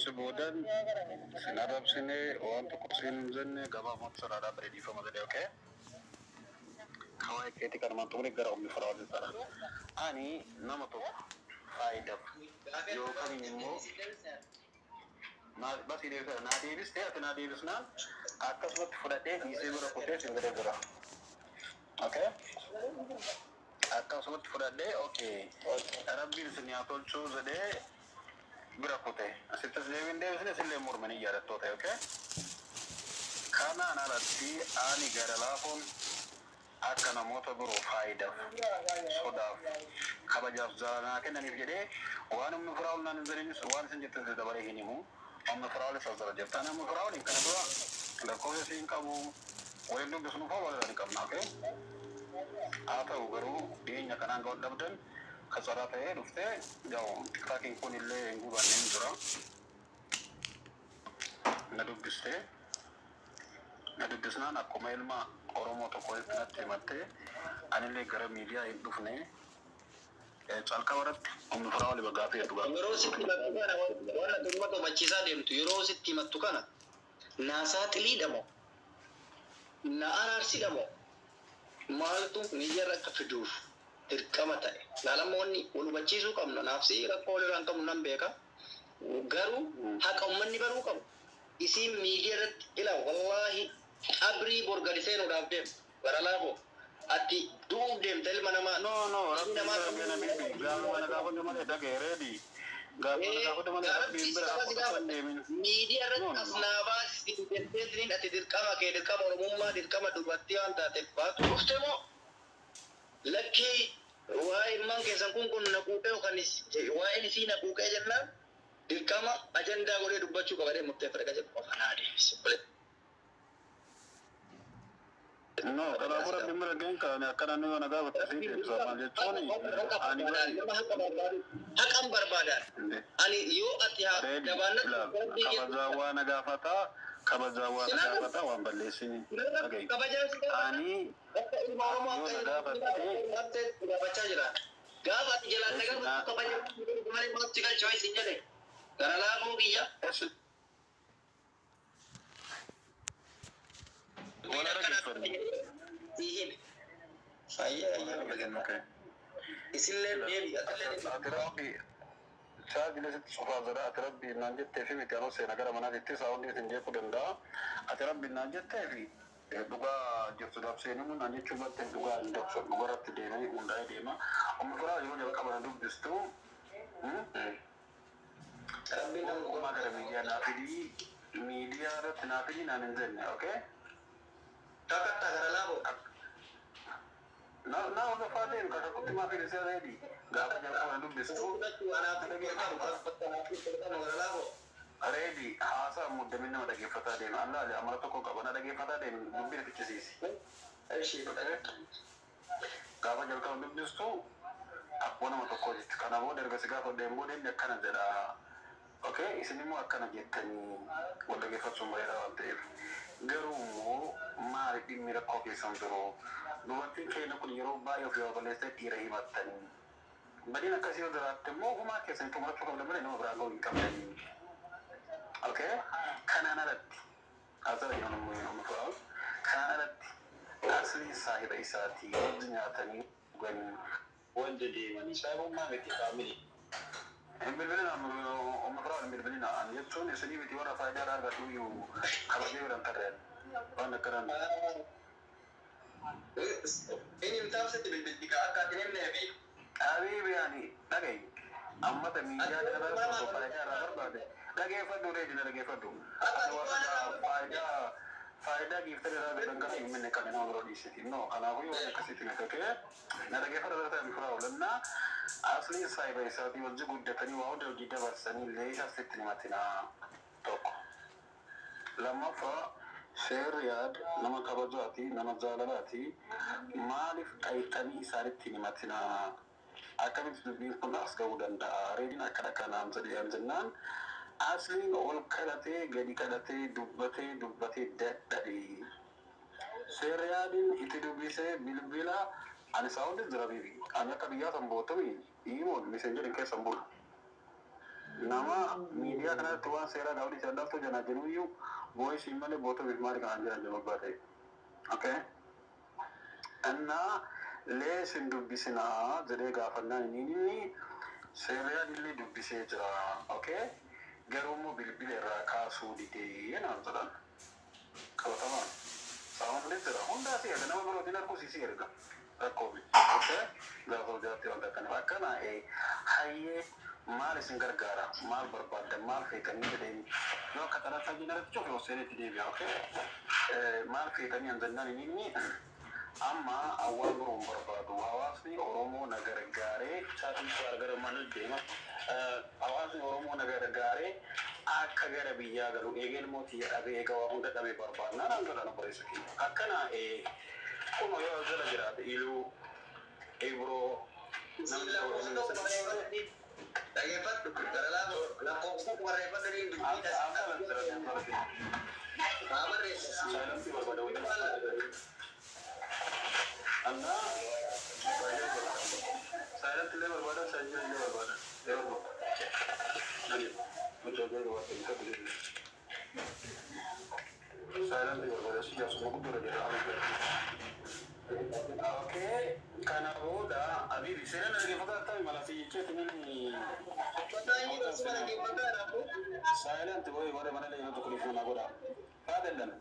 Achibudan sinarab sini wantu kusin zenne gaba motsara da bredi fama gade okay kawai keti kan mantuni gara ummi farawal tara ani namato faida yo kan mo na basi de na davis te atna davis na akas wat fudade ise bura kote singare bura okay akas wat fudade okay rabbil sini atol chuzade bura kote asitas lewin davis ne sille murmani yara tote okay kana analatti ani gara lafon akana mota buru faida soda kabajaf zana kenani fide wana min farawul nan zalini wan sanjata da bare hinimu amma farawul sa zara jafta na farawul kana do la ko sin kabu wayno bisnu fa wala ni kamna ke ata ugaru dinya kana ngod dabdan kasarata e dufte jaw takin kunille nguban nin dura na dubbiste Nadisna na komailma oromo to ko itti matte anile gara media idufne chalka warat on farawli bagati duga yoro sitti makana wala dumma to machisa demtu yoro sitti matukana na satli damo na ararsi damo maltu nijara kafiduf irkamata lalamonni wonu machisu kamna nafsi rakole rankam nambeka garu hakammanni baru kam isi media ila wallahi abri borgadisen udafdem baralabo ati dum del manama no rabbi ma gena bibi galu wana ga ko demale dage ready galu wana ga ko demale rabbi media rat asnaba sidin ati dirkama ke dirkama umma dirkama dubatti anta te batu ustemo lakki wai manke sankun kun na ku pe kanis wai ni sina ku ka janna dirkama agenda gore dubbachu ka bare mutte farka je ko fanade simple no kalau aku rabbi mera genka ne akana ne wana gaba tasiti sama je toni ani hakam barbada ani yo atiha dabana kabazawa na gafata wan balle sini ani yo na gafata baca jira gaba jalan naga kabajawa kemarin mau tinggal choice inja deh karena mau biya wala Ihin. Saya bagaimana? Isillen baby. Atirabi. Saya jelas itu suka zara atirabi nanti TV mikano saya negara mana itu sound itu sendiri kudenda. Atirabi nanti TV. Duga jauh sudah saya nemu nanti cuma duga untuk duga rati dena undai dema. Omkara yang jaga kabar dulu distu. Atirabi nang duga mana media media rati nafi nanenzen, okay? Takat tagara labo. Na udah fatin kata kuti ma fili sai ready ga ka jan ko dum bistu ana ta dage ka ba fatta na fi ta na wala labo ready asa mudda minna dage fata de Allah ya amara ko ka bana dage fata de dum bi fice sisi ai shi ko daga ga ka jan ko dum bistu akwana mata ko kana bo daga siga ko de mo de kana da okay isini mo akana jettani wala ge fatsu mai da te garu mo mari dimira ko ke sandro duwati kayna kun yoruba yo fi wala se tira himatani badina kasi odrat mo huma ke sen to ko lamre no brago kamani okay kana narat azara yo mo mo ko kana narat asli sahiba isati dunya tani gani wanda de mani sai mo ma ke family بالبلنا ومفراد بالبلنا أن يبتون يسني بتورا فايدة رارجع تويو خبرني ولا كرر وانا كرر ini mtafsir بالبلديكا أكاديمي نبي أبي يعني لقي أما تميجا ده بس فايدة رابر بعد لقي فدو ريدي لقي فدو فايدة كيف ترى رابر دنكر من نكمل نور ديشتي نو أنا هو يوم كسيتي نكتة نرجع فرد رابر فراو لنا asli sai bai sa di wajju gudda tani wa odo gida barsani leisha sitni matina toko lama fa sheriyad nama kabajati nama jalalati malif aitani isaritini matina akamit dubi kun asga udanda redina kada kana amzadi amjannan asli ol kadate gadi kadate dubbate dadadi sheriyadin itidubi se bilbila ani sound is rabibi ani kabiyya samboto wi imon messenger ke sambul nama media kana tuan sera daudi sadaf to jana jenuyu boy simale boto bismar ka anja jawab bate okay anna le sindu bisina jere gafanna ni sera dilli dubbise jira okay garumo bilbil ra kasu dite yana tadan kawtama sama le jira honda ti ada nama bro dinar ko sisi erga rakobi okay da ko jati onda kana kana haye mal singar gara mal berbada mal fekani deni yo katara sajina to ko sene tidi bi okay mal fekani andanna ni amma awal berum berbadu awasni oromo negara gare satu negara mana dema awasni oromo negara gare akka gara biya galu egel moti abe egawa hunda dabe berbadu nan nan beresaki akana kuno yo zala jira ilu ebro Dapat karena la kongsi kemarin pada ini tidak apa anda saya tidak berbeda saya tidak berbeda jadi mencoba buat kita begini saya tidak berbeda sih semua kudu ada oke karena udah abi bisa lagi foto tapi malah si chat ini fotonya itu lagi foto aku silent boy mana lagi untuk telepon aku dah fadlan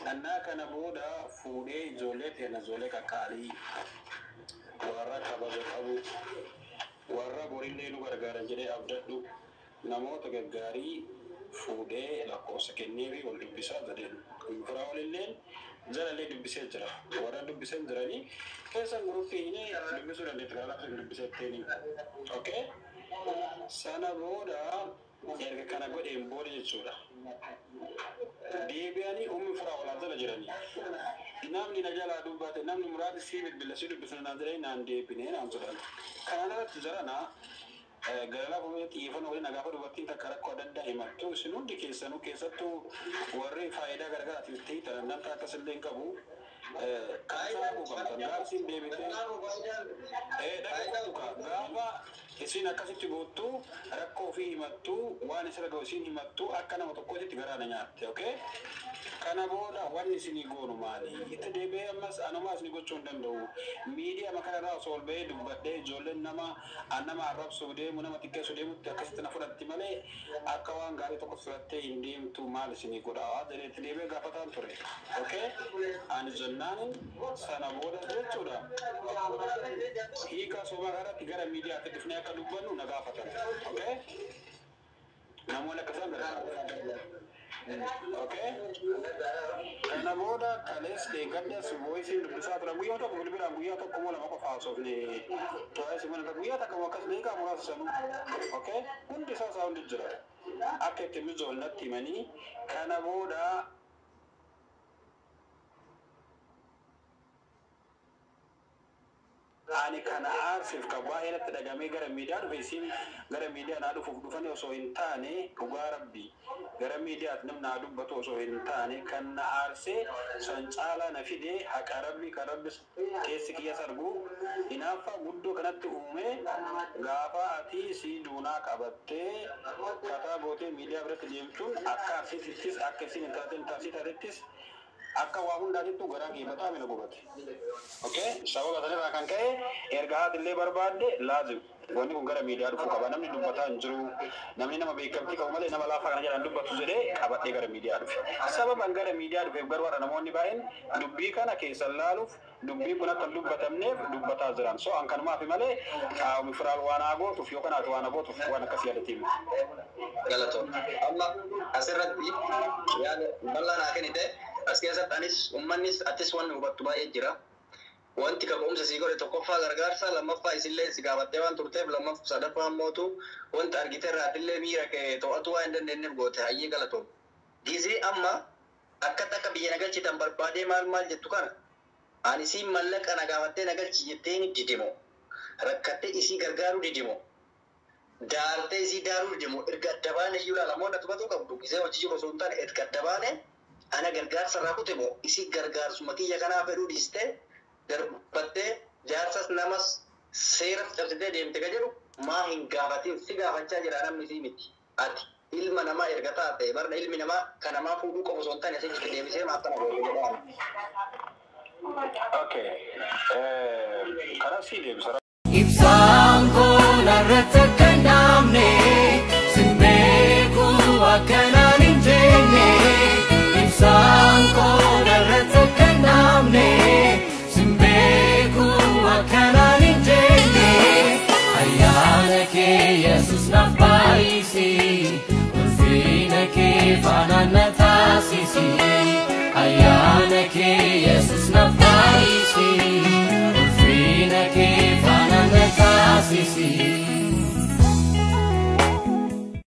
anna kana boda fude jolet yana zole ka kali warra kabazo abu warra borille lu gargara jere abdadu namo to gaggari fude la cosa che nevi wal dubisa daden frawlillen jara le dubisa jara warra dubisa jara ni kesa gruppi ini dubisu dan ditala dubisa teni okay sana boda erga kana gode mbori chura deebi'anii ummi fura wala dala jirani namni najala dubbate namni murad sibit billa sidu bisana dare nan deebine nan sodan kana tuzarana galala ko tiifan wala naga fadu bakki takara ko dadda himattu sinundi keessanu keessattu warri faayida gargaraa tiitti tanan ta kasalleen qabu kaasa ko kan gaarsin deebite gaafa isin akkasitti goottu rakkoo fi himattu waan isra goosin himattu akka nama tokkotti garaana nyaatte okay kana booda wanni isin goonu maali itti deebi'ee ammas anumaas ni gochuu hin danda'u miidiyaa makana irraa osoo ol ba'ee dubbadhee ijoolleen nama arrabsuu deemu nama xiqqeessu deemutti akkasitti na fudhatti malee akka waan gaarii tokko fudhattee hin deemtu maal isin godhaa jedhee itti deebi'ee gaafataan ture okay ani jennaan sana booda jechuudha hiika somaa irratti gara miidiyaatti dhufnee akka dubbannu na gaafatan okay namoonni akkasaan gara okay kana booda kales de gaddas voice dubbisaa tura guyyaa tokko bilbila guyyaa tokko mola mako faasofne to'es mana guyyaa takka wakas ne ka mura sanu okay hundi sasa hundi jira akka temizo natti mani kana booda ani kana arsif ka baay'inatti dhagamee gara miidiyaa dhufe isin gara miidiyaa naa dhufuuf dhufanii osoo hin taane dhugaa rabbi gara miidiyaatti namni naa dubbatu osoo hin taane kan na aarsee san caalaa na fidee haqa rabbi kan rabbi keessi kiyya sargu hinaaffaa guddoo kanatti uume gaafa ati si duunaa qabattee kataa gootee miidiyaa biratti deemtuun akka arsitittis akka isin hin taateen taasitaatittis akka waa hundaatittu garaa geeffataa mina gubate okay sababa sanirraa kan ka'e erga haadillee barbaadde laazim wanni kun gara miidiyaa dhufuu qaba namni dubbataa hin jiru namni nama beekamtii qabu malee nama laafaa kana jedhan dubbatu jedhee qabadhee gara miidiyaa dhufe sababan gara miidiyaa dhufeef garuu har'a namoonni baay'een dubbii kana keessan laaluuf dubbii kun akka hin dubbatamneef dubbataa jiran so an kanumaafi malee qaawmi firaal waan agootuuf yookaan ati waan agootuuf waan akkas yaadatiin galatoon amma asirratti yaada bal'aa naa kennite as keessatti anis ummannis attis waan hubattu baay'ee jira wanti kaka'umsa sii godhe tokkoffaa gargaarsa lammaffaa isillee si gaafattee waan turteef lammaffaa sadaffaa mootu wanti argite irraatillee miira kee to'atu waa hin dandeenyeef goote hayyee galatoon gizee amma akkatti akka biyya nagalchitan barbaadee maal jettu kana ani siin mallaqa na gaafattee nagalchi jettee didimo rakkattee isii gargaaruu didimo daartee isii daaruu didimo erga adda baane iyyuu laalamoon atubatu qabdu gizee hojii jiru osoo hin taane erga adda baane ana gargaarsa irraa kute moo isii gargaarsuma kiyya kanaa fedhuu dhiistee darbattee jaarsas namas seeras cabsitee deemte ka jedhu ما هنقافتين سيقافة جرى أنا مسيمتي أتي ilma nama erga taate barna ilmi nama kana ma fuudhuu qofa osoo hin taane asitti deebisee maattana godhudha. Okay. Karaa sii deebisa.